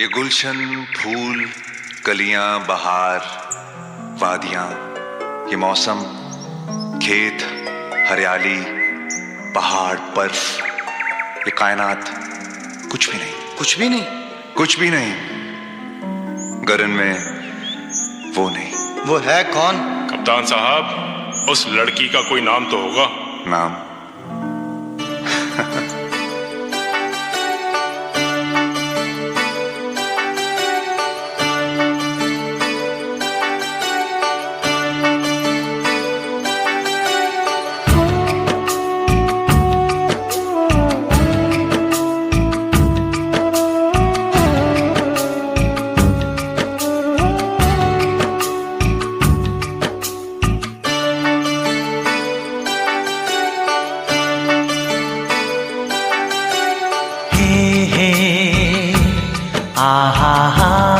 ये गुलशन, फूल, कलियां, बहार, वादियां, ये मौसम, खेत, हरियाली, पहाड़, बर्फ, ये कायनात कुछ भी नहीं। कुछ भी नहीं? कुछ भी नहीं। गगन में वो नहीं। वो है कौन? कप्तान साहब, उस लड़की का कोई नाम तो होगा। नाम? आहा हा